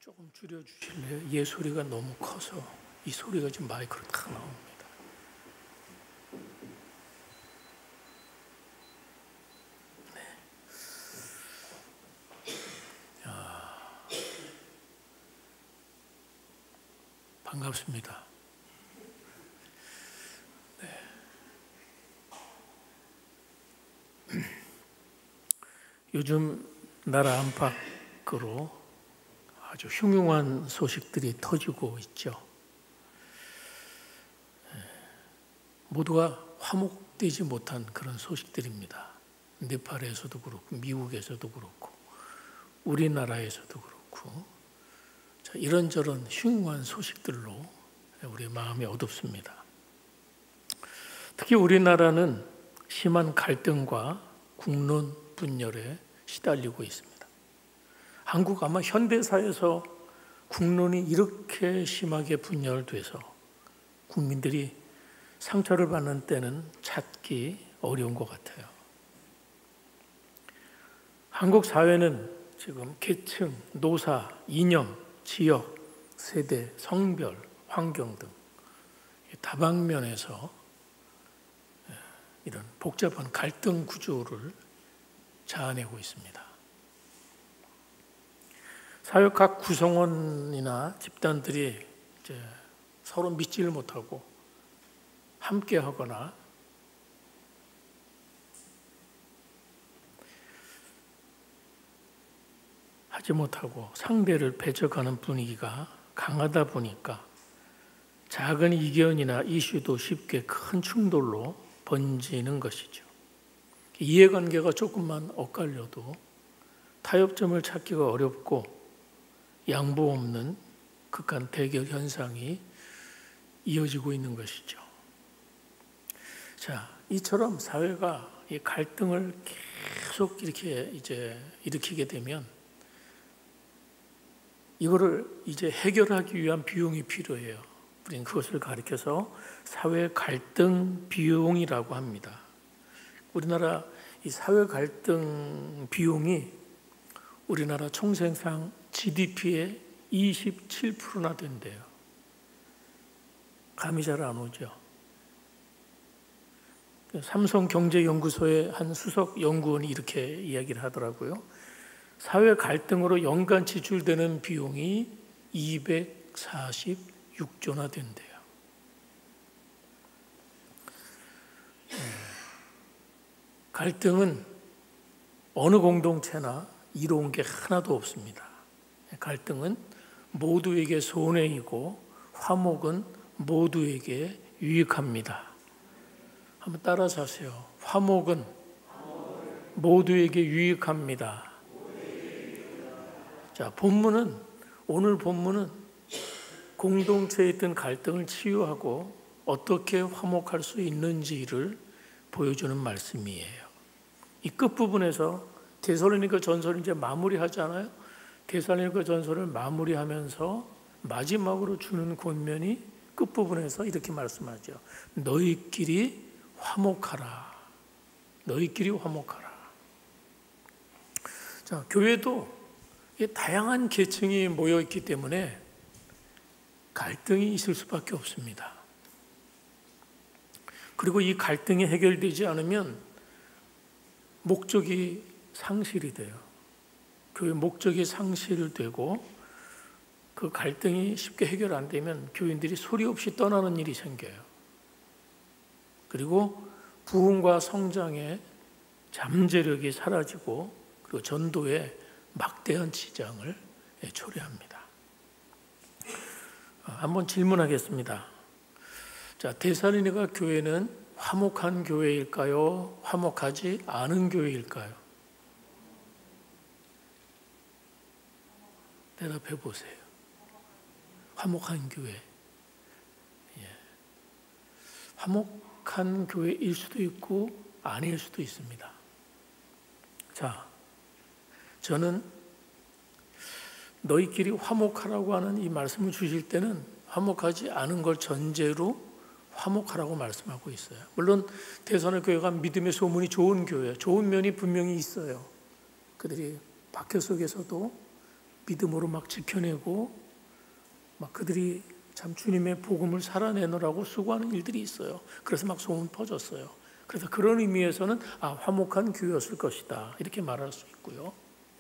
조금 줄여주실래요? 얘 소리가 너무 커서 이 소리가 지금 마이크로 다 나옵니다. 네. 반갑습니다. 네. 요즘 나라 안팎으로 아주 흉흉한 소식들이 터지고 있죠. 모두가 화목되지 못한 그런 소식들입니다. 네팔에서도 그렇고 미국에서도 그렇고 우리나라에서도 그렇고 이런저런 흉흉한 소식들로 우리 마음이 어둡습니다. 특히 우리나라는 심한 갈등과 국론 분열에 시달리고 있습니다. 한국 아마 현대사에서 국론이 이렇게 심하게 분열돼서 국민들이 상처를 받는 때는 찾기 어려운 것 같아요. 한국 사회는 지금 계층, 노사, 이념, 지역, 세대, 성별, 환경 등 다방면에서 이런 복잡한 갈등 구조를 자아내고 있습니다. 사회 각 구성원이나 집단들이 이제 서로 믿지를 못하고 함께 하거나 하지 못하고 상대를 배척하는 분위기가 강하다 보니까 작은 이견이나 이슈도 쉽게 큰 충돌로 번지는 것이죠. 이해관계가 조금만 엇갈려도 타협점을 찾기가 어렵고 양보 없는 극한 대결 현상이 이어지고 있는 것이죠. 자, 이처럼 사회가 이 갈등을 계속 이렇게 일으키게 되면 이거를 이제 해결하기 위한 비용이 필요해요. 우리는 그것을 가리켜서 사회 갈등 비용이라고 합니다. 우리나라 이 사회 갈등 비용이 우리나라 총생산 GDP의 27%나 된대요. 감이 잘 안 오죠. 삼성경제연구소의 한 수석 연구원이 이렇게 이야기를 하더라고요. 사회 갈등으로 연간 지출되는 비용이 246조나 된대요. 갈등은 어느 공동체나 이로운 게 하나도 없습니다. 갈등은 모두에게 손해이고 화목은 모두에게 유익합니다. 한번 따라서 하세요. 화목은 모두에게 유익합니다. 자, 오늘 본문은 공동체에 있던 갈등을 치유하고 어떻게 화목할 수 있는지를 보여주는 말씀이에요. 이 끝부분에서 데살로니가 전서를 이제 마무리하잖아요. 데살로니가 전서를 마무리하면서 마지막으로 주는 권면이 끝부분에서 이렇게 말씀하죠. 너희끼리 화목하라. 너희끼리 화목하라. 자, 교회도 다양한 계층이 모여 있기 때문에 갈등이 있을 수밖에 없습니다. 그리고 이 갈등이 해결되지 않으면 목적이 상실이 돼요. 교회 목적이 상실되고 그 갈등이 쉽게 해결 안 되면 교인들이 소리 없이 떠나는 일이 생겨요. 그리고 부흥과 성장의 잠재력이 사라지고 그리고 전도에 막대한 지장을 초래합니다. 한번 질문하겠습니다. 자, 데살로니가 교회는 화목한 교회일까요? 화목하지 않은 교회일까요? 대답해 보세요. 화목한 교회. 화목한 교회일 수도 있고 아닐 수도 있습니다. 자, 저는 너희끼리 화목하라고 하는 이 말씀을 주실 때는 화목하지 않은 걸 전제로 화목하라고 말씀하고 있어요. 물론 데살로니가 교회가 믿음의 소문이 좋은 교회예요. 좋은 면이 분명히 있어요. 그들이 박해 속에서도 믿음으로 막 지켜내고 막 그들이 참 주님의 복음을 살아내느라고 수고하는 일들이 있어요. 그래서 막 소문 퍼졌어요. 그래서 그런 의미에서는 화목한 교회였을 것이다 이렇게 말할 수 있고요.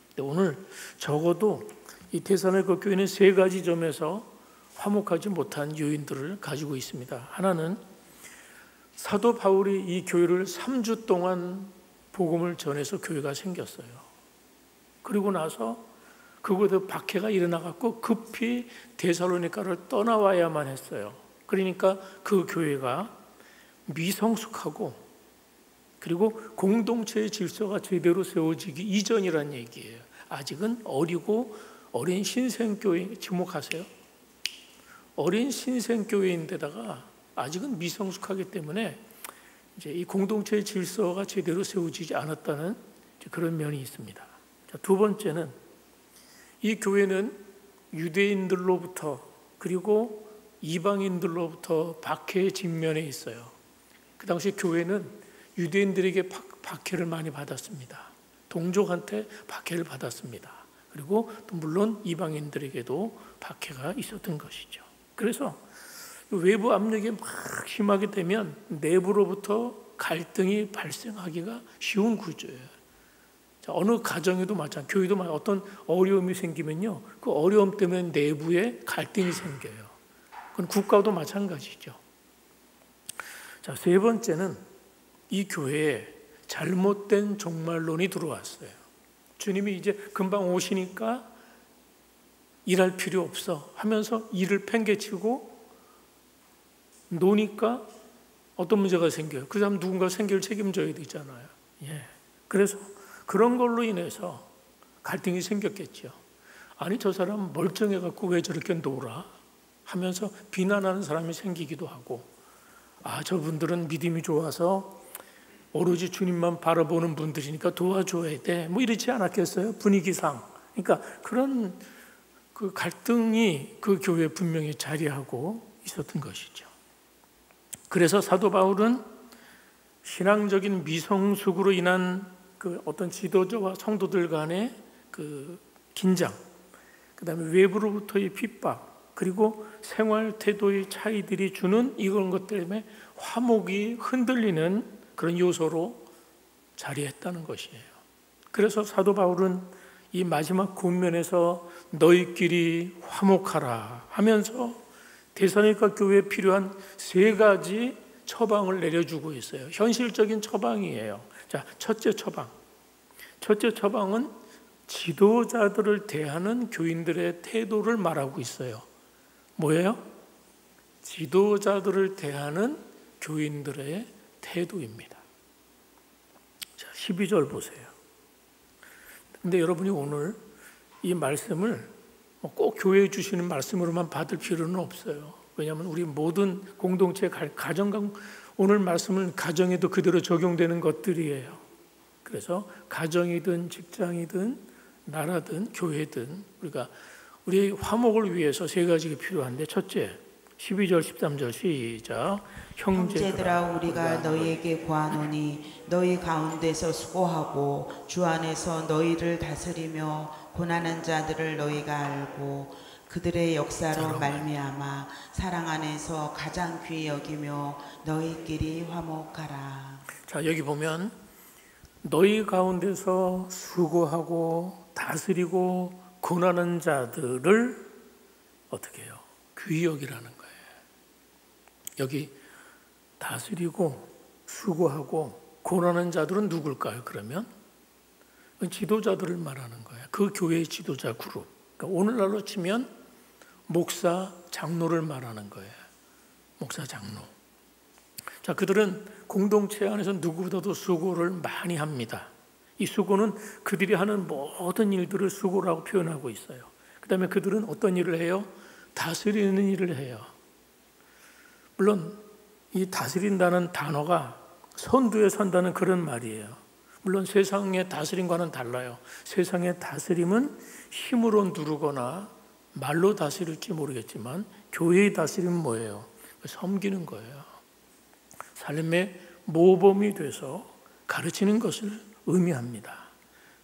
근데 오늘 적어도 이 데살로니가 교회는 세 가지 점에서 화목하지 못한 요인들을 가지고 있습니다. 하나는 사도 바울이 이 교회를 3주 동안 복음을 전해서 교회가 생겼어요. 그리고 나서 그곳에 박해가 일어나갖고 급히 데살로니가를 떠나와야만 했어요. 그러니까 그 교회가 미성숙하고 그리고 공동체의 질서가 제대로 세워지기 이전이란 얘기예요. 아직은 어리고 어린 신생교회, 주목하세요. 어린 신생교회인데다가 아직은 미성숙하기 때문에 이제 이 공동체의 질서가 제대로 세워지지 않았다는 그런 면이 있습니다. 자, 두 번째는 이 교회는 유대인들로부터 그리고 이방인들로부터 박해의 직면에 있어요. 그 당시 교회는 유대인들에게 박해를 많이 받았습니다. 동족한테 박해를 받았습니다. 그리고 또 물론 이방인들에게도 박해가 있었던 것이죠. 그래서 외부 압력이 막 심하게 되면 내부로부터 갈등이 발생하기가 쉬운 구조예요. 어느 가정에도 마찬가지, 교회도 어떤 어려움이 생기면요, 그 어려움 때문에 내부에 갈등이 생겨요. 그건 국가도 마찬가지죠. 자, 세 번째는 이 교회에 잘못된 종말론이 들어왔어요. 주님이 이제 금방 오시니까 일할 필요 없어 하면서 일을 팽개치고 노니까 어떤 문제가 생겨요. 그 사람 누군가 생계를 책임져야 되잖아요. 그래서 그런 걸로 인해서 갈등이 생겼겠죠. 아니 저 사람 멀쩡해갖고 왜 저렇게 놀아? 하면서 비난하는 사람이 생기기도 하고, 저분들은 믿음이 좋아서 오로지 주님만 바라보는 분들이니까 도와줘야 돼, 뭐 이렇지 않았겠어요? 분위기상. 그러니까 그런 그 갈등이 그 교회에 분명히 자리하고 있었던 것이죠. 그래서 사도 바울은 신앙적인 미성숙으로 인한 그 어떤 지도자와 성도들 간의 그 긴장, 그 다음에 외부로부터의 핍박, 그리고 생활 태도의 차이들이 주는 이런 것 때문에 화목이 흔들리는 그런 요소로 자리했다는 것이에요. 그래서 사도 바울은 이 마지막 권면에서 너희끼리 화목하라 하면서 데살로니가 교회에 필요한 세 가지 처방을 내려주고 있어요. 현실적인 처방이에요. 자, 첫째 처방은 지도자들을 대하는 교인들의 태도를 말하고 있어요. 뭐예요? 지도자들을 대하는 교인들의 태도입니다. 자, 12절 보세요. 근데 여러분이 오늘 이 말씀을 꼭 교회에 주시는 말씀으로만 받을 필요는 없어요. 왜냐하면 우리 모든 공동체, 가정, 오늘 말씀은 가정에도 그대로 적용되는 것들이에요. 그래서 가정이든 직장이든 나라든 교회든 우리가 우리의 화목을 위해서 세 가지가 필요한데, 첫째 12절 13절 시작. 형제들아 우리가 너희에게 구하노니 너희 가운데서 수고하고 주 안에서 너희를 다스리며 고난한 자들을 너희가 알고 그들의 역사로 말미암아 사랑 안에서 가장 귀히 여기며 너희끼리 화목하라. 자, 여기 보면 너희 가운데서 수고하고 다스리고 고난하는 자들을 어떻게 해요? 귀히 여기라는 거예요. 여기 다스리고 수고하고 고난하는 자들은 누굴까요? 그러면 지도자들을 말하는 거예요. 그 교회의 지도자 그룹. 그러니까 오늘날로 치면 목사, 장로를 말하는 거예요. 목사, 장로. 자, 그들은 공동체 안에서 누구보다도 수고를 많이 합니다. 이 수고는 그들이 하는 모든 일들을 수고라고 표현하고 있어요. 그 다음에 그들은 어떤 일을 해요? 다스리는 일을 해요. 물론 이 다스린다는 단어가 선두에 선다는 그런 말이에요. 물론 세상의 다스림과는 달라요. 세상의 다스림은 힘으로 누르거나 말로 다스릴지 모르겠지만 교회의 다스림은 뭐예요? 섬기는 거예요. 삶의 모범이 돼서 가르치는 것을 의미합니다.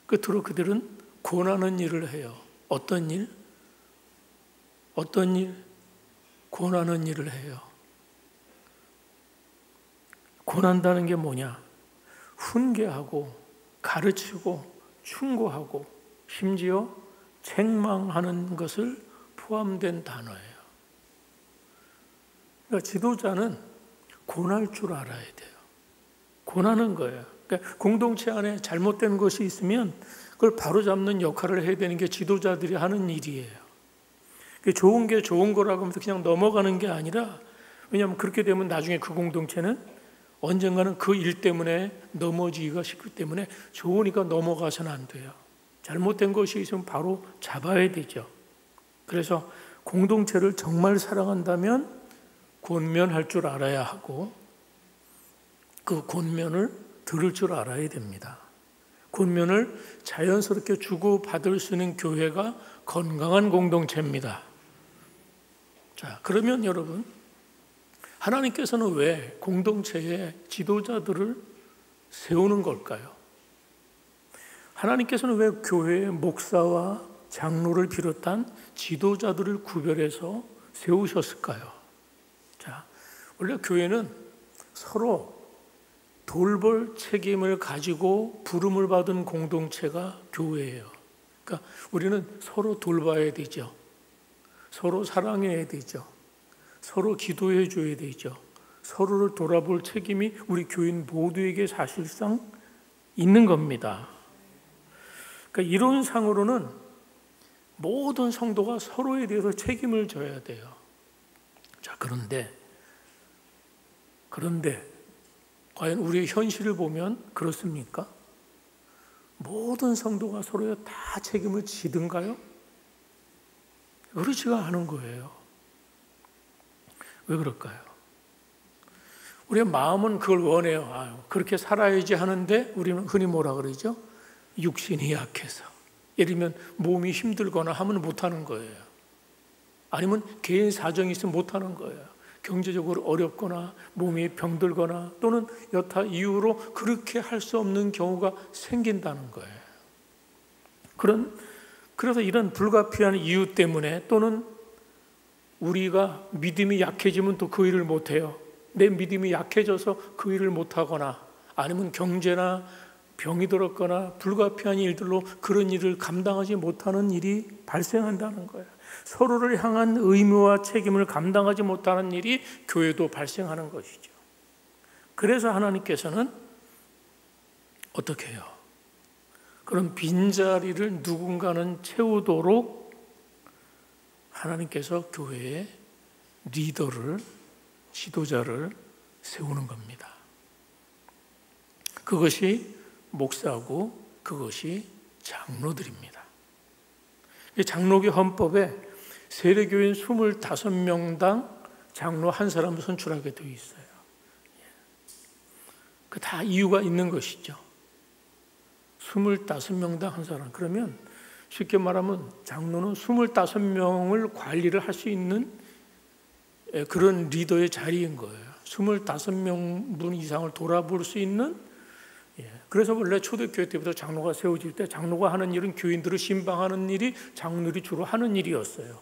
끝으로 그들은 권하는 일을 해요. 어떤 일? 어떤 일? 권하는 일을 해요. 권한다는 게 뭐냐? 훈계하고 가르치고 충고하고 심지어 책망하는 것을 포함된 단어예요. 그러니까 지도자는 권할 줄 알아야 돼요. 권하는 거예요. 그러니까 공동체 안에 잘못된 것이 있으면 그걸 바로잡는 역할을 해야 되는 게 지도자들이 하는 일이에요. 좋은 게 좋은 거라고 하면서 그냥 넘어가는 게 아니라, 왜냐하면 그렇게 되면 나중에 그 공동체는 언젠가는 그 일 때문에 넘어지기가 쉽기 때문에 좋으니까 넘어가서는 안 돼요. 잘못된 것이 있으면 바로 잡아야 되죠. 그래서 공동체를 정말 사랑한다면 권면할 줄 알아야 하고 그 권면을 들을 줄 알아야 됩니다. 권면을 자연스럽게 주고받을 수 있는 교회가 건강한 공동체입니다. 자, 그러면 여러분, 하나님께서는 왜 공동체에 지도자들을 세우는 걸까요? 하나님께서는 왜 교회에 목사와 장로를 비롯한 지도자들을 구별해서 세우셨을까요? 자, 원래 교회는 서로 돌볼 책임을 가지고 부름을 받은 공동체가 교회예요. 그러니까 우리는 서로 돌봐야 되죠. 서로 사랑해야 되죠. 서로 기도해 줘야 되죠. 서로를 돌아볼 책임이 우리 교인 모두에게 사실상 있는 겁니다. 그러니까 이론상으로는 모든 성도가 서로에 대해서 책임을 져야 돼요. 자, 그런데 과연 우리의 현실을 보면 그렇습니까? 모든 성도가 서로에 다 책임을 지든가요? 그렇지가 않은 거예요. 왜 그럴까요? 우리의 마음은 그걸 원해요. 그렇게 살아야지 하는데 우리는 흔히 뭐라 그러죠? 육신이 약해서. 예를 들면 몸이 힘들거나 하면 못하는 거예요. 아니면 개인 사정이 있으면 못하는 거예요. 경제적으로 어렵거나 몸이 병들거나 또는 여타 이유로 그렇게 할 수 없는 경우가 생긴다는 거예요. 그래서 이런 불가피한 이유 때문에 또는 우리가 믿음이 약해지면 또 그 일을 못해요. 내 믿음이 약해져서 그 일을 못하거나 아니면 경제나 병이 들었거나 불가피한 일들로 그런 일을 감당하지 못하는 일이 발생한다는 거예요. 서로를 향한 의무와 책임을 감당하지 못하는 일이 교회도 발생하는 것이죠. 그래서 하나님께서는 어떻게 해요? 그런 빈자리를 누군가는 채우도록 하나님께서 교회에 리더를, 지도자를 세우는 겁니다. 그것이 목사고 그것이 장로들입니다. 장로교 헌법에 세례교인 25명당 장로 한 사람을 선출하게 되어 있어요. 그 다 이유가 있는 것이죠. 25명당 한 사람. 그러면 쉽게 말하면 장로는 25명을 관리를 할 수 있는 그런 리더의 자리인 거예요. 25명 이상을 돌아볼 수 있는. 그래서 원래 초대교회 때부터 장로가 세워질 때 장로가 하는 일은 교인들을 신방하는 일이 장로들이 주로 하는 일이었어요.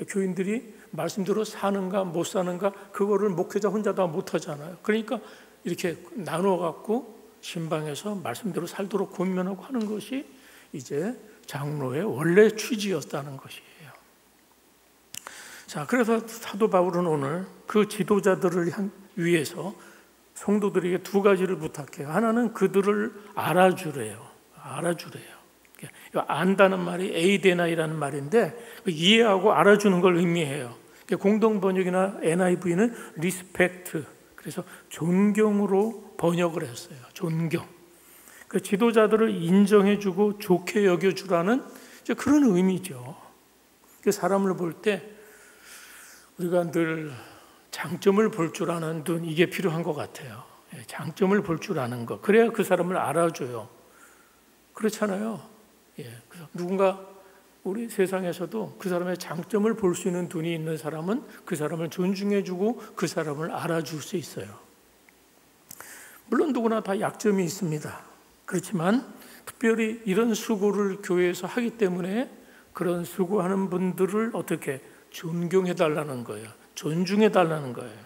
교인들이 말씀대로 사는가 못 사는가 그거를 목회자 혼자 다 못하잖아요. 그러니까 이렇게 나누어 갖고 신방에서 말씀대로 살도록 권면하고 하는 것이 이제 장로의 원래 취지였다는 것이에요. 자, 그래서 사도 바울은 오늘 그 지도자들을 위해서 성도들에게 두 가지를 부탁해요. 하나는 그들을 알아주래요. 안다는 말이 에이데나이라는 말인데 이해하고 알아주는 걸 의미해요. 공동 번역이나 NIV는 리스펙트, 그래서 존경으로 번역을 했어요. 존경. 그 지도자들을 인정해주고 좋게 여겨주라는 그런 의미죠. 사람을 볼 때 우리가 늘 장점을 볼 줄 아는 눈, 이게 필요한 것 같아요. 장점을 볼 줄 아는 것. 그래야 그 사람을 알아줘요. 그렇잖아요. 그래서 누군가 우리 세상에서도 그 사람의 장점을 볼 수 있는 눈이 있는 사람은 그 사람을 존중해주고 그 사람을 알아줄 수 있어요. 물론 누구나 다 약점이 있습니다. 그렇지만 특별히 이런 수고를 교회에서 하기 때문에 그런 수고하는 분들을 어떻게 존경해 달라는 거예요. 존중해 달라는 거예요.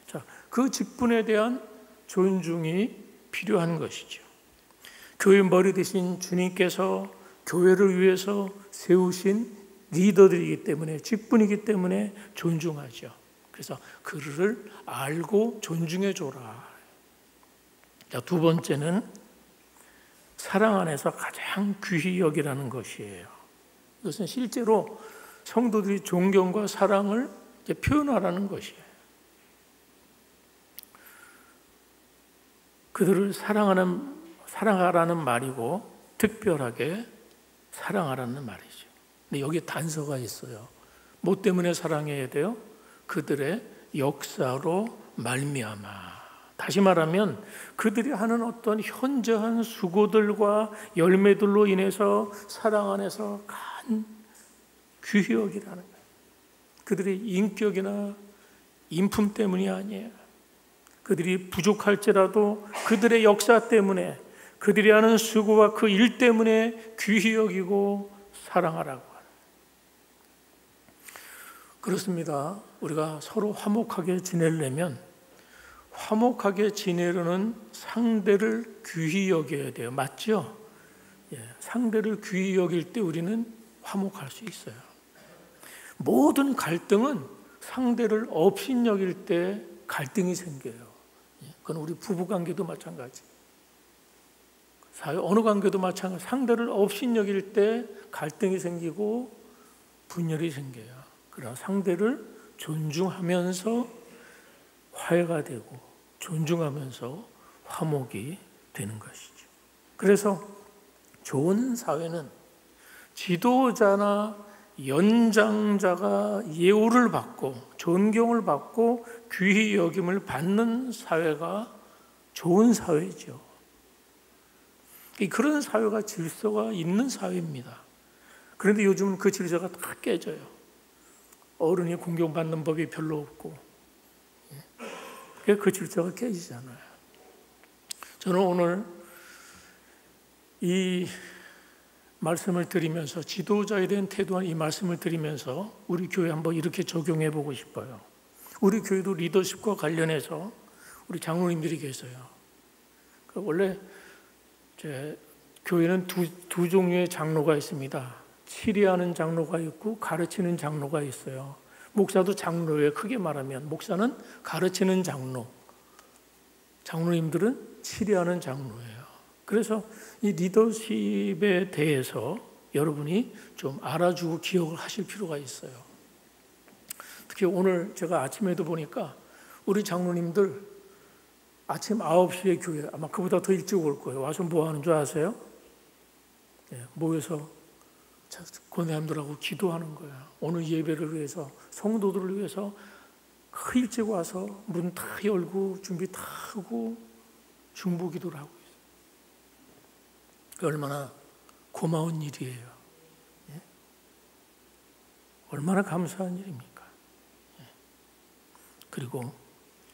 자, 그 직분에 대한 존중이 필요한 것이죠. 교회 머리 대신 주님께서 교회를 위해서 세우신 리더들이기 때문에, 직분이기 때문에 존중하죠. 그래서 그를 알고 존중해 줘라. 자, 두 번째는 사랑 안에서 가장 귀히 여기라는 것이에요. 이것은 실제로 성도들이 존경과 사랑을 표현하라는 것이에요. 그들을 사랑하라는 말이고 특별하게 사랑하라는 말이죠. 근데 여기에 단서가 있어요. 뭐 때문에 사랑해야 돼요? 그들의 역사로 말미암아. 다시 말하면 그들이 하는 어떤 현저한 수고들과 열매들로 인해서 사랑 안에서 간 귀히 여기라는 거예요. 그들의 인격이나 인품 때문이 아니에요. 그들이 부족할지라도 그들의 역사 때문에, 그들이 하는 수고와 그 일 때문에 귀히 여기고 사랑하라고 하는. 그렇습니다. 우리가 서로 화목하게 지내려면 화목하게 지내려는 상대를 귀히 여겨야 돼요. 맞죠? 상대를 귀히 여길 때 우리는 화목할 수 있어요. 모든 갈등은 상대를 업신여길 때 갈등이 생겨요. 그건 우리 부부관계도 마찬가지. 사회 어느 관계도 마찬가지. 상대를 업신여길 때 갈등이 생기고 분열이 생겨요. 그러나 상대를 존중하면서 화해가 되고 존중하면서 화목이 되는 것이죠. 그래서 좋은 사회는 지도자나 연장자가 예우를 받고 존경을 받고 귀히 여김을 받는 사회가 좋은 사회죠. 그런 사회가 질서가 있는 사회입니다. 그런데 요즘은 그 질서가 다 깨져요. 어른이 공경받는 법이 별로 없고 그 질서가 깨지잖아요. 저는 오늘 이 말씀을 드리면서, 지도자에 대한 태도한 이 말씀을 드리면서 우리 교회 한번 이렇게 적용해 보고 싶어요. 우리 교회도 리더십과 관련해서 우리 장로님들이 계세요. 원래 제 교회는 두 종류의 장로가 있습니다. 치리하는 장로가 있고 가르치는 장로가 있어요. 목사도 장로예요. 크게 말하면 목사는 가르치는 장로, 장로님들은 치리하는 장로예요. 그래서 이 리더십에 대해서 여러분이 좀 알아주고 기억을 하실 필요가 있어요. 특히 오늘 제가 아침에도 보니까 우리 장로님들 아침 9시에 교회, 아마 그보다 더 일찍 올 거예요. 와서 뭐 하는 줄 아세요? 모여서 권사님들하고 기도하는 거야. 오늘 예배를 위해서, 성도들을 위해서 그 일찍 와서 문 다 열고 준비 다 하고 중보 기도를 하고 있어요. 얼마나 고마운 일이에요. 얼마나 감사한 일입니까? 그리고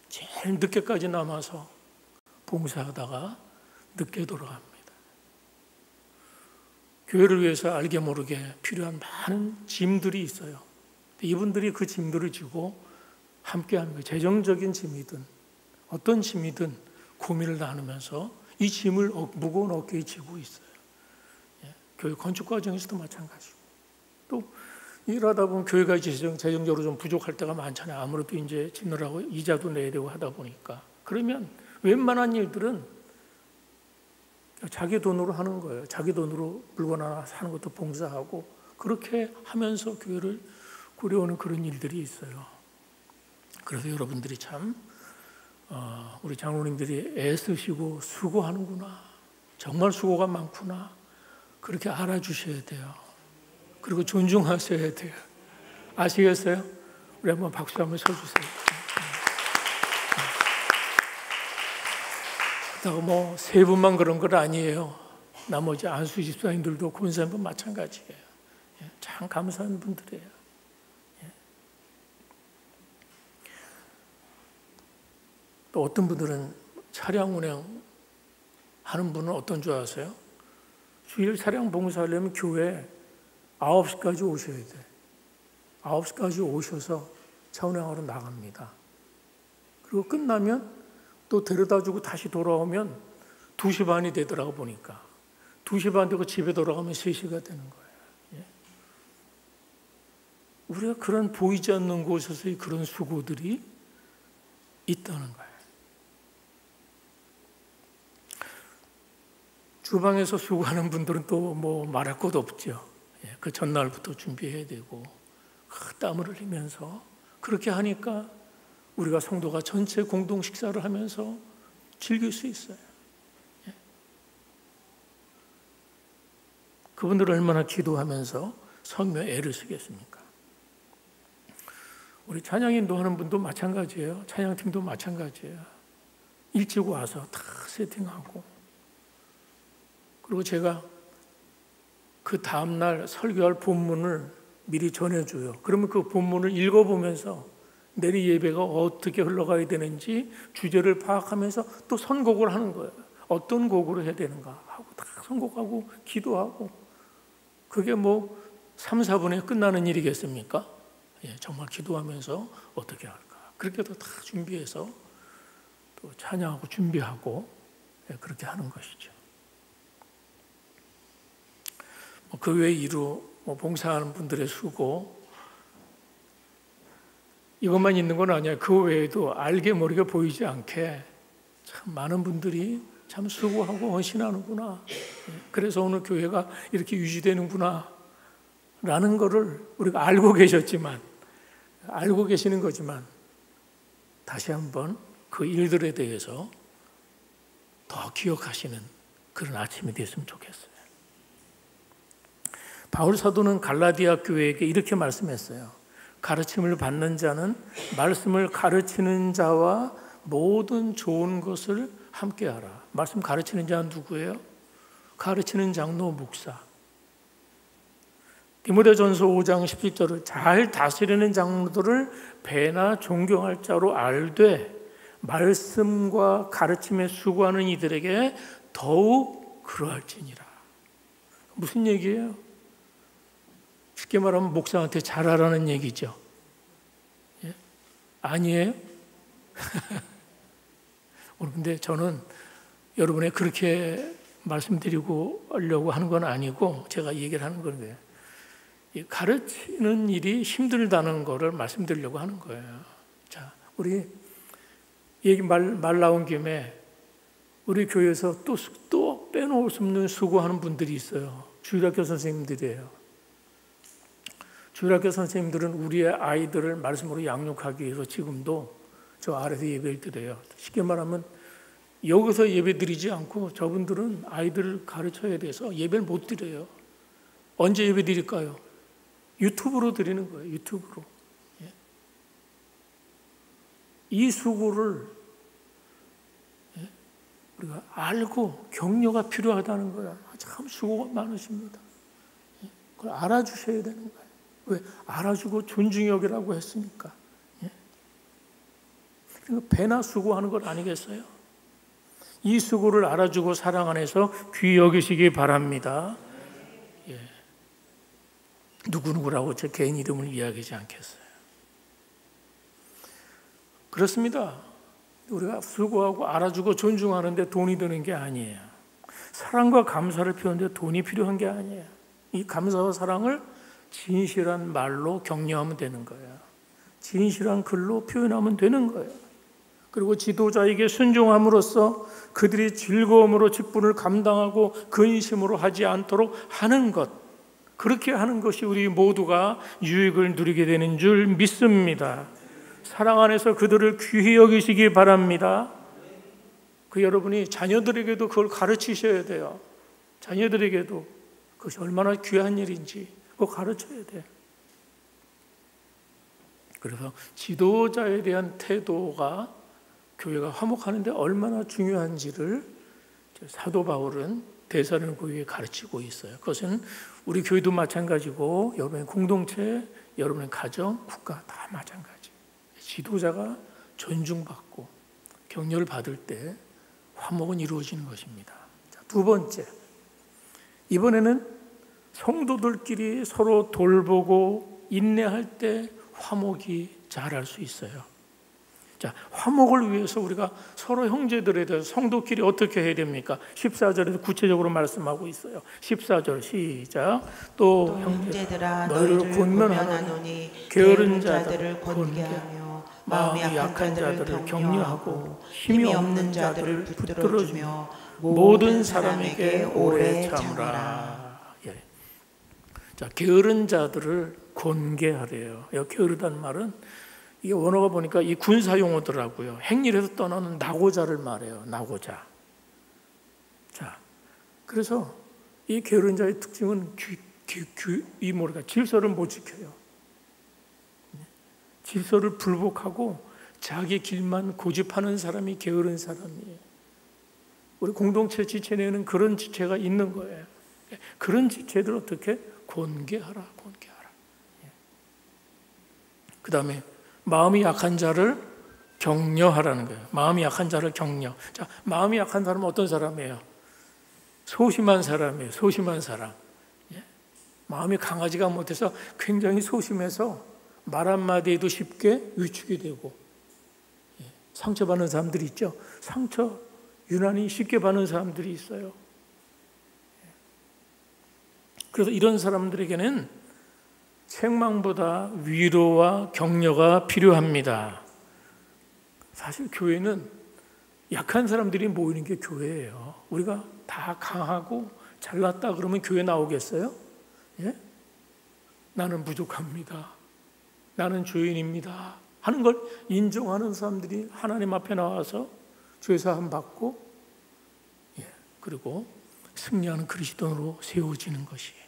제일 늦게까지 남아서 봉사하다가 늦게 돌아갑니다. 교회를 위해서 알게 모르게 필요한 많은 짐들이 있어요. 이분들이 그 짐들을 지고 함께하는 거예요. 재정적인 짐이든 어떤 짐이든 고민을 나누면서 이 짐을 무거운 어깨에 지고 있어요. 교회 건축 과정에서도 마찬가지고, 또 일하다 보면 교회가 이제 재정적으로 좀 부족할 때가 많잖아요. 아무래도 이제 짓느라고 이자도 내야 되고 하다 보니까. 그러면 웬만한 일들은 자기 돈으로 하는 거예요. 자기 돈으로 물건 하나 사는 것도 봉사하고, 그렇게 하면서 교회를 꾸려오는 그런 일들이 있어요. 그래서 여러분들이 참 우리 장로님들이 애쓰시고 수고하는구나, 정말 수고가 많구나, 그렇게 알아주셔야 돼요. 그리고 존중하셔야 돼요. 아시겠어요? 우리 한번 박수 한번 쳐주세요. 그렇다고 뭐 세 분만 그런 건 아니에요. 나머지 안수 집사님들도 권사님도 마찬가지예요. 참 감사한 분들이에요. 또 어떤 분들은 차량 운행하는 분은 어떤 줄 아세요? 주일 차량 봉사하려면 교회 9시까지 오셔야 돼. 9시까지 오셔서 차운행하러 나갑니다. 그리고 끝나면 또 데려다주고 다시 돌아오면 2시 반이 되더라고 보니까. 2시 반 되고 집에 돌아가면 3시가 되는 거예요. 예? 우리가 그런 보이지 않는 곳에서의 그런 수고들이 있다는 거예요. 주방에서 수고하는 분들은 또 뭐 말할 것도 없죠. 예, 그 전날부터 준비해야 되고 땀을 흘리면서 그렇게 하니까 우리가 성도가 전체 공동 식사를 하면서 즐길 수 있어요. 예. 그분들 얼마나 기도하면서 성묘에 애를 쓰겠습니까? 우리 찬양 인도하는 분도 마찬가지예요. 찬양팀도 마찬가지예요. 일찍 와서 다 세팅하고, 그리고 제가 그 다음날 설교할 본문을 미리 전해줘요. 그러면 그 본문을 읽어보면서 내일 예배가 어떻게 흘러가야 되는지 주제를 파악하면서 또 선곡을 하는 거예요. 어떤 곡으로 해야 되는가 하고 다 선곡하고 기도하고. 그게 뭐 3, 4분에 끝나는 일이겠습니까? 예, 정말 기도하면서 어떻게 할까. 그렇게도 다 준비해서 또 찬양하고 준비하고, 예, 그렇게 하는 것이죠. 그 외에 이루 봉사하는 분들의 수고, 이것만 있는 건 아니에요. 그 외에도 알게 모르게 보이지 않게 참 많은 분들이 참 수고하고 헌신하는구나. 그래서 오늘 교회가 이렇게 유지되는구나 라는 거를 우리가 알고 계셨지만, 알고 계시는 거지만 다시 한번 그 일들에 대해서 더 기억하시는 그런 아침이 됐으면 좋겠어요. 바울 사도는 갈라디아 교회에게 이렇게 말씀했어요. 가르침을 받는 자는 말씀을 가르치는 자와 모든 좋은 것을 함께하라. 말씀 가르치는 자는 누구예요? 가르치는 장로, 목사. 디모데전서 5장 17절을 잘 다스리는 장로들을 배나 존경할 자로 알되 말씀과 가르침에 수고하는 이들에게 더욱 그러할지니라. 무슨 얘기예요? 쉽게 말하면 목사한테 잘하라는 얘기죠. 예? 아니에요? 근데 저는 여러분에 그렇게 말씀드리고 하려고 하는 건 아니고, 제가 얘기를 하는 거예요. 가르치는 일이 힘들다는 거를 말씀드리려고 하는 거예요. 자, 우리 얘기 말 나온 김에 우리 교회에서 또 빼놓을 수 없는 수고하는 분들이 있어요. 주일학교 선생님들이에요. 주일학교 선생님들은 우리의 아이들을 말씀으로 양육하기 위해서 지금도 저 아래서 예배를 드려요. 쉽게 말하면 여기서 예배 드리지 않고 저분들은 아이들을 가르쳐야 돼서 예배를 못 드려요. 언제 예배 드릴까요? 유튜브로 드리는 거예요. 유튜브로. 예. 이 수고를, 예, 우리가 알고 격려가 필요하다는 거예요. 참 수고가 많으십니다. 예. 그걸 알아주셔야 되는 거예요. 왜? 알아주고 존중히 여기라고 했으니까. 예. 그러니까 배나 수고하는 것 아니겠어요? 이 수고를 알아주고 사랑 안에서 귀히 여기시기 바랍니다. 예. 누구누구라고 제 개인 이름을 이야기하지 않겠어요. 그렇습니다. 우리가 수고하고 알아주고 존중하는데 돈이 드는 게 아니에요. 사랑과 감사를 표현하는데 돈이 필요한 게 아니에요. 이 감사와 사랑을 진실한 말로 격려하면 되는 거예요. 진실한 글로 표현하면 되는 거예요. 그리고 지도자에게 순종함으로써 그들이 즐거움으로 직분을 감당하고 근심으로 하지 않도록 하는 것, 그렇게 하는 것이 우리 모두가 유익을 누리게 되는 줄 믿습니다. 사랑 안에서 그들을 귀히 여기시기 바랍니다. 그 여러분이 자녀들에게도 그걸 가르치셔야 돼요. 자녀들에게도 그것이 얼마나 귀한 일인지 그거 가르쳐야 돼요. 그래서 지도자에 대한 태도가 교회가 화목하는 데 얼마나 중요한지를 사도 바울은 데살로니가에 가르치고 있어요. 그것은 우리 교회도 마찬가지고 여러분의 공동체, 여러분의 가정, 국가 다 마찬가지. 지도자가 존중받고 격려를 받을 때 화목은 이루어지는 것입니다. 자, 두 번째, 이번에는 성도들끼리 서로 돌보고 인내할 때 화목이 자랄 수 있어요. 자, 화목을 위해서 우리가 서로 형제들에 대해서 성도끼리 어떻게 해야 됩니까? 14절에서 구체적으로 말씀하고 있어요. 14절 시작. 또 형제들아 너희를 권면하노니 게으른 자들을 권계하며 마음이 약한 자들을 격려하고 힘이 없는 자들을 붙들어주며 모든 사람에게 오래 참으라. 예. 자, 게으른 자들을 권계하래요. 여기 게으르다는 말은 이게 원어가 보니까 이 군사 용어더라고요. 행일에서 떠나는 낙오자를 말해요. 낙오자. 자, 그래서 이 게으른 자의 특징은 이 뭐랄까 질서를 못 지켜요. 질서를 불복하고 자기 길만 고집하는 사람이 게으른 사람이에요. 우리 공동체 지체내에는 그런 지체가 있는 거예요. 그런 지체들 어떻게 권계하라. 그 다음에 마음이 약한 자를 격려하라는 거예요. 마음이 약한 자를 격려. 자, 마음이 약한 사람은 어떤 사람이에요? 소심한 사람이에요. 소심한 사람. 예? 마음이 강하지가 못해서 굉장히 소심해서 말 한마디에도 쉽게 위축이 되고, 예? 상처받는 사람들이 있죠. 상처 유난히 쉽게 받는 사람들이 있어요. 예? 그래서 이런 사람들에게는 책망보다 위로와 격려가 필요합니다. 사실 교회는 약한 사람들이 모이는 게 교회예요. 우리가 다 강하고 잘났다 그러면 교회 나오겠어요? 예? 나는 부족합니다. 나는 죄인입니다. 하는 걸 인정하는 사람들이 하나님 앞에 나와서 죄사함 받고, 예, 그리고 승리하는 그리스도인으로 세워지는 것이에요.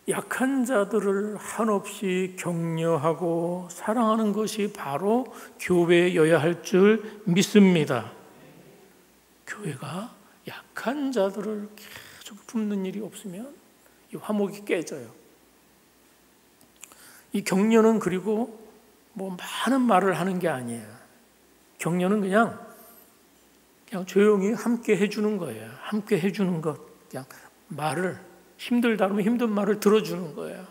약한 자들을 한없이 격려하고 사랑하는 것이 바로 교회여야 할 줄 믿습니다. 교회가 약한 자들을 계속 품는 일이 없으면 이 화목이 깨져요. 이 격려는 그리고 뭐 많은 말을 하는 게 아니에요. 격려는 그냥 조용히 함께 해주는 거예요. 함께 해주는 것. 그냥 말을 힘들다 그러면 힘든 말을 들어주는 거예요.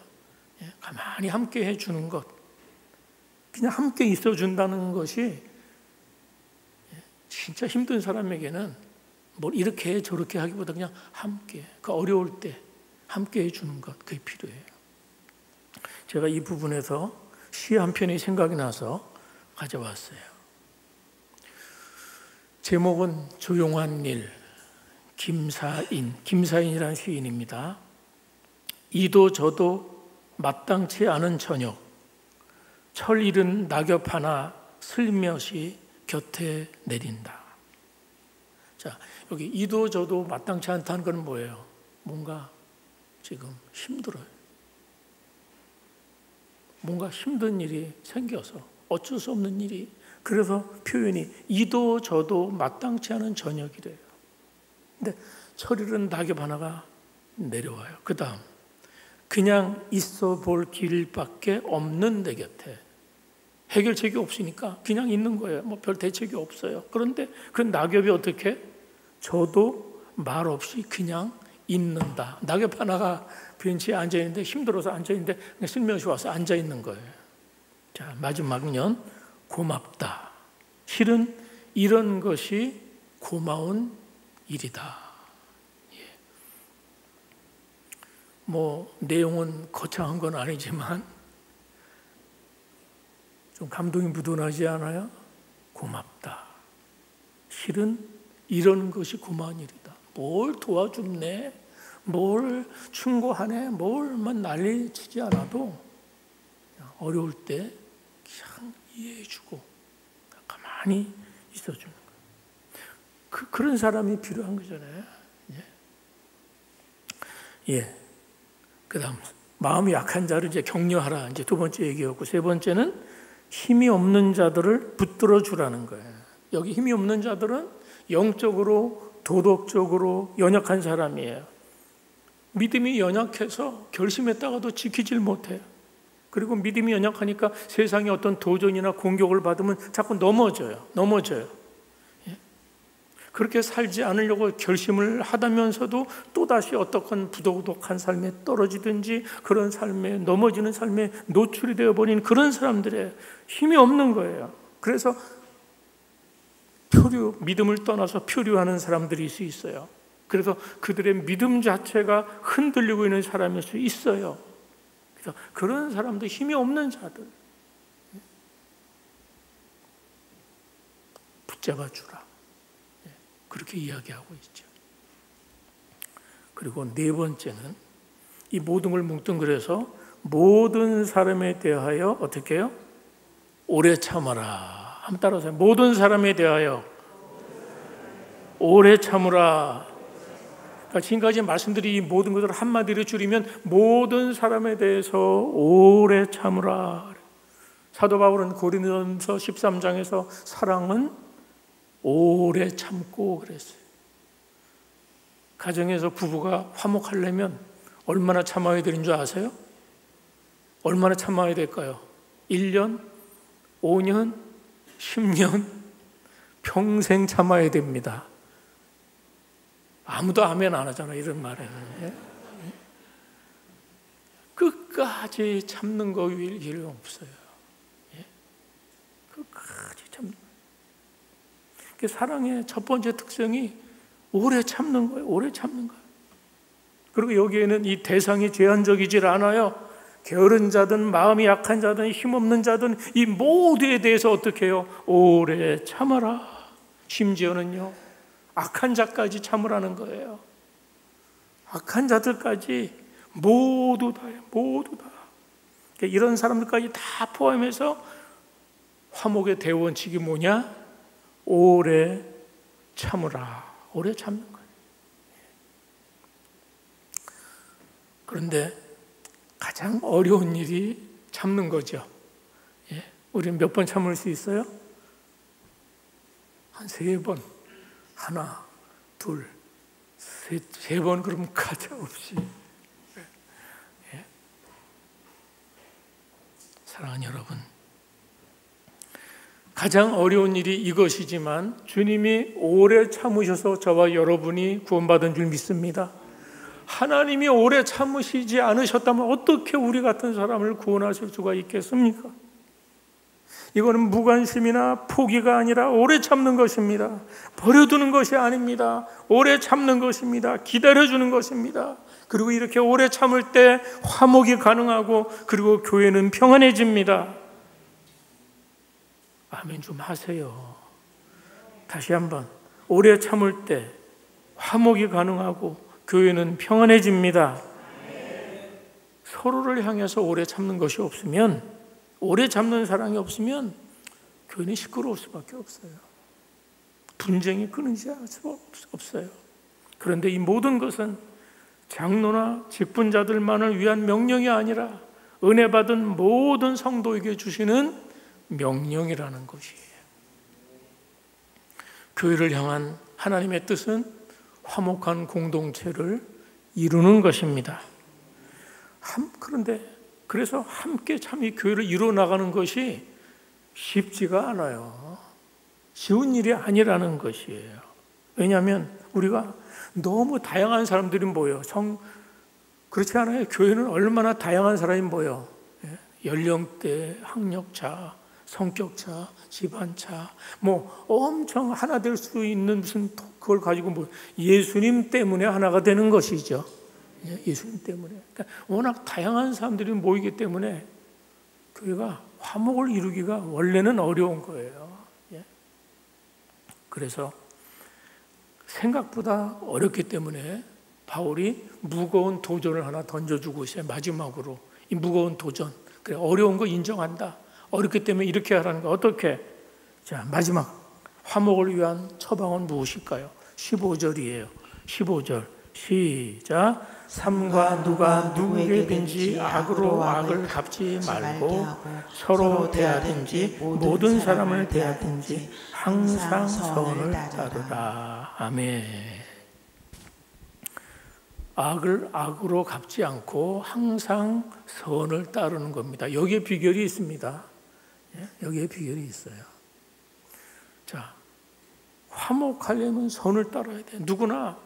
가만히 함께 해주는 것. 그냥 함께 있어준다는 것이 진짜 힘든 사람에게는 뭘 이렇게 해 저렇게 하기보다 그냥 함께, 그 어려울 때 함께 해주는 것, 그게 필요해요. 제가 이 부분에서 시 한 편이 생각이 나서 가져왔어요. 제목은 조용한 일. 김사인이라는 시인입니다. 이도 저도 마땅치 않은 저녁, 철 잃은 낙엽 하나 슬며시 곁에 내린다. 자, 여기 이도 저도 마땅치 않다는 건 뭐예요? 뭔가 지금 힘들어요. 뭔가 힘든 일이 생겨서 어쩔 수 없는 일이, 그래서 표현이 이도 저도 마땅치 않은 저녁이래요. 근데 철 잃은 낙엽 하나가 내려와요. 그 다음 그냥 있어 볼 길밖에 없는 내 곁에. 해결책이 없으니까 그냥 있는 거예요. 뭐 별 대책이 없어요. 그런데 그 낙엽이 어떻게? 저도 말 없이 그냥 있는다. 낙엽 하나가 벤치에 앉아있는데 힘들어서 앉아있는데 그냥 슬며시 와서 앉아있는 거예요. 자, 마지막은 고맙다. 실은 이런 것이 고마운 일이다. 예. 뭐 내용은 거창한 건 아니지만 좀 감동이 묻어나지 않아요? 고맙다. 실은 이런 것이 고마운 일이다. 뭘 도와줍네, 뭘 충고하네, 뭘만 난리 치지 않아도 어려울 때 그냥 이해해주고 가만히 있어주는 거예요. 그런 사람이 필요한 거잖아요. 예. 그 다음, 마음이 약한 자를 이제 격려하라. 이제 두 번째 얘기였고, 세 번째는 힘이 없는 자들을 붙들어 주라는 거예요. 여기 힘이 없는 자들은 영적으로, 도덕적으로 연약한 사람이에요. 믿음이 연약해서 결심했다가도 지키질 못해요. 그리고 믿음이 연약하니까 세상에 어떤 도전이나 공격을 받으면 자꾸 넘어져요. 그렇게 살지 않으려고 결심을 하다면서도 또다시 어떠한 부도덕한 삶에 떨어지든지 그런 삶에 넘어지는 삶에 노출이 되어버린 그런 사람들의 힘이 없는 거예요. 그래서 믿음을 떠나서 표류하는 사람들이 있어요. 그래서 그들의 믿음 자체가 흔들리고 있는 사람일 수 있어요. 그래서 그런 사람들, 힘이 없는 자들 붙잡아 주라, 그렇게 이야기하고 있죠. 그리고 네 번째는 이 모든 걸 뭉뚱그려서 모든 사람에 대하여 어떻게 해요? 오래 참아라. 한번 따라하세요. 모든 사람에 대하여 오래 참으라. 그러니까 지금까지 말씀드린 이 모든 것을 한마디로 줄이면 모든 사람에 대해서 오래 참으라. 사도 바울은 고린도전서 13장에서 사랑은 오래 참고 그랬어요. 가정에서 부부가 화목하려면 얼마나 참아야 되는 줄 아세요? 얼마나 참아야 될까요? 1년, 5년, 10년, 평생 참아야 됩니다. 아무도 아멘 안 하잖아, 이런 말에는. 끝까지 참는 거 일이 없어요. 끝까지 참는 거예요. 사랑의 첫 번째 특성이 오래 참는 거예요. 오래 참는 거예요. 그리고 여기에는 이 대상이 제한적이질 않아요. 게으른 자든 마음이 약한 자든 힘없는 자든 이 모두에 대해서 어떻게 해요? 오래 참아라. 심지어는요, 악한 자까지 참으라는 거예요. 악한 자들까지 모두 다요. 모두 다. 이런 사람들까지 다 포함해서 화목의 대원칙이 뭐냐? 오래 참으라. 오래 참는 거예요. 그런데 가장 어려운 일이 참는 거죠. 우리는 몇 번 참을 수 있어요? 한 3번. 하나, 둘, 셋, 3번 그러면 가차없이. 사랑하는 여러분, 가장 어려운 일이 이것이지만 주님이 오래 참으셔서 저와 여러분이 구원받은 줄 믿습니다. 하나님이 오래 참으시지 않으셨다면 어떻게 우리 같은 사람을 구원하실 수가 있겠습니까? 이거는 무관심이나 포기가 아니라 오래 참는 것입니다. 버려두는 것이 아닙니다. 오래 참는 것입니다. 기다려주는 것입니다. 그리고 이렇게 오래 참을 때 화목이 가능하고 그리고 교회는 평안해집니다. 아멘 좀 하세요. 다시 한번, 오래 참을 때 화목이 가능하고 교회는 평안해집니다. 서로를 향해서 오래 참는 것이 없으면, 오래 참는 사랑이 없으면 교회는 시끄러울 수밖에 없어요. 분쟁이 끊이지 않을 수 없어요. 그런데 이 모든 것은 장로나 직분자들만을 위한 명령이 아니라 은혜 받은 모든 성도에게 주시는 명령이라는 것이에요. 교회를 향한 하나님의 뜻은 화목한 공동체를 이루는 것입니다. 그런데 그래서 함께 참 이 교회를 이루어 나가는 것이 쉽지가 않아요. 쉬운 일이 아니라는 것이에요. 왜냐하면 우리가 너무 다양한 사람들이 모여. 그렇지 않아요? 교회는 얼마나 다양한 사람이 모여. 연령대, 학력차, 성격차, 집안차, 뭐 엄청 하나 될 수 있는 무슨 그걸 가지고 뭐 예수님 때문에 하나가 되는 것이죠. 예수님 때문에. 그러니까 워낙 다양한 사람들이 모이기 때문에 교회가 화목을 이루기가 원래는 어려운 거예요. 그래서 생각보다 어렵기 때문에 바울이 무거운 도전을 하나 던져주고 있어요. 마지막으로 이 무거운 도전. 그래, 어려운 거 인정한다. 어렵기 때문에 이렇게 하라는 거. 어떻게? 자, 마지막 화목을 위한 처방은 무엇일까요? 15절이에요. 15절 시작. 삼가 누가 누구에게든지 악으로 악을 갚지 말고 서로 대하든지 모든 사람을 대하든지 항상 선을 따르라. 아멘. 악을 악으로 갚지 않고 항상 선을 따르는 겁니다. 여기에 비결이 있습니다. 여기에 비결이 있어요. 자, 화목하려면 선을 따라야 돼. 누구나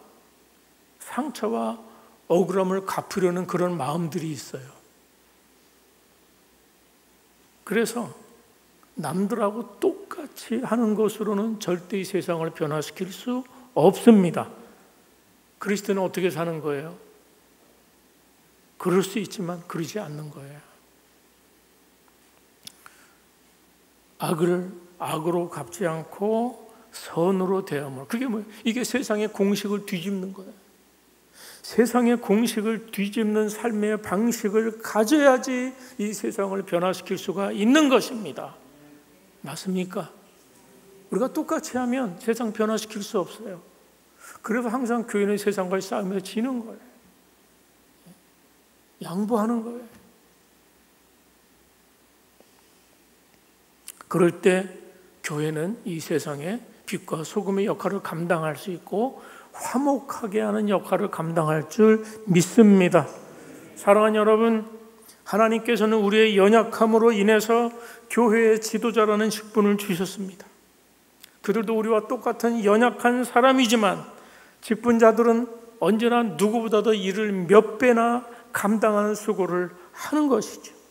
상처와 억울함을 갚으려는 그런 마음들이 있어요. 그래서 남들하고 똑같이 하는 것으로는 절대 이 세상을 변화시킬 수 없습니다. 그리스도는 어떻게 사는 거예요? 그럴 수 있지만 그러지 않는 거예요. 악을 악으로 갚지 않고 선으로 대함으로. 그게 뭐예요? 이게 세상의 공식을 뒤집는 거예요. 세상의 공식을 뒤집는 삶의 방식을 가져야지 이 세상을 변화시킬 수가 있는 것입니다. 맞습니까? 우리가 똑같이 하면 세상 변화시킬 수 없어요. 그래서 항상 교회는 세상과의 싸움에 지는 거예요. 양보하는 거예요. 그럴 때 교회는 이 세상에 빛과 소금의 역할을 감당할 수 있고 화목하게 하는 역할을 감당할 줄 믿습니다. 사랑하는 여러분, 하나님께서는 우리의 연약함으로 인해서 교회의 지도자라는 직분을 주셨습니다. 그들도 우리와 똑같은 연약한 사람이지만 직분자들은 언제나 누구보다도 일을 몇 배나 감당하는 수고를 하는 것이죠.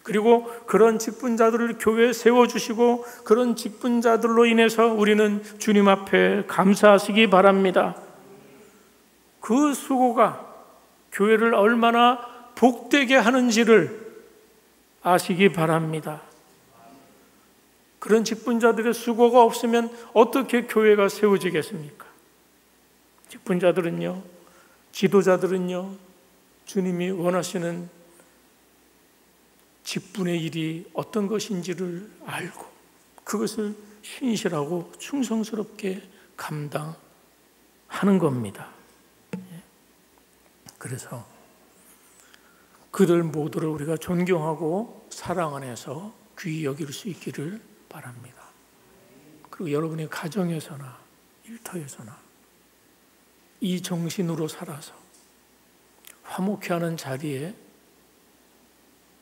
그리고 그런 직분자들을 교회에 세워주시고 그런 직분자들로 인해서 우리는 주님 앞에 감사하시기 바랍니다. 그 수고가 교회를 얼마나 복되게 하는지를 아시기 바랍니다. 그런 직분자들의 수고가 없으면 어떻게 교회가 세워지겠습니까? 직분자들은요, 지도자들은요, 주님이 원하시는 직분의 일이 어떤 것인지를 알고 그것을 신실하고 충성스럽게 감당하는 겁니다. 그래서 그들 모두를 우리가 존경하고 사랑 안에서 귀히 여길 수 있기를 바랍니다. 그리고 여러분의 가정에서나 일터에서나 이 정신으로 살아서 화목해하는 자리에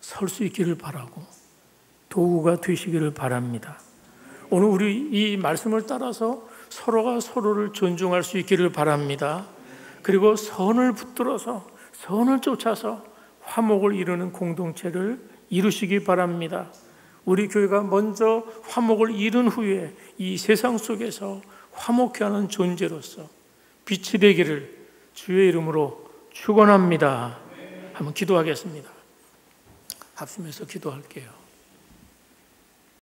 설 수 있기를 바라고 도구가 되시기를 바랍니다. 오늘 우리 이 말씀을 따라서 서로가 서로를 존중할 수 있기를 바랍니다. 그리고 선을 붙들어서 선을 쫓아서 화목을 이루는 공동체를 이루시기 바랍니다. 우리 교회가 먼저 화목을 이룬 후에 이 세상 속에서 화목해하는 존재로서 빛이 되기를 주의 이름으로 축원합니다. 한번 기도하겠습니다. 합심해서 기도할게요.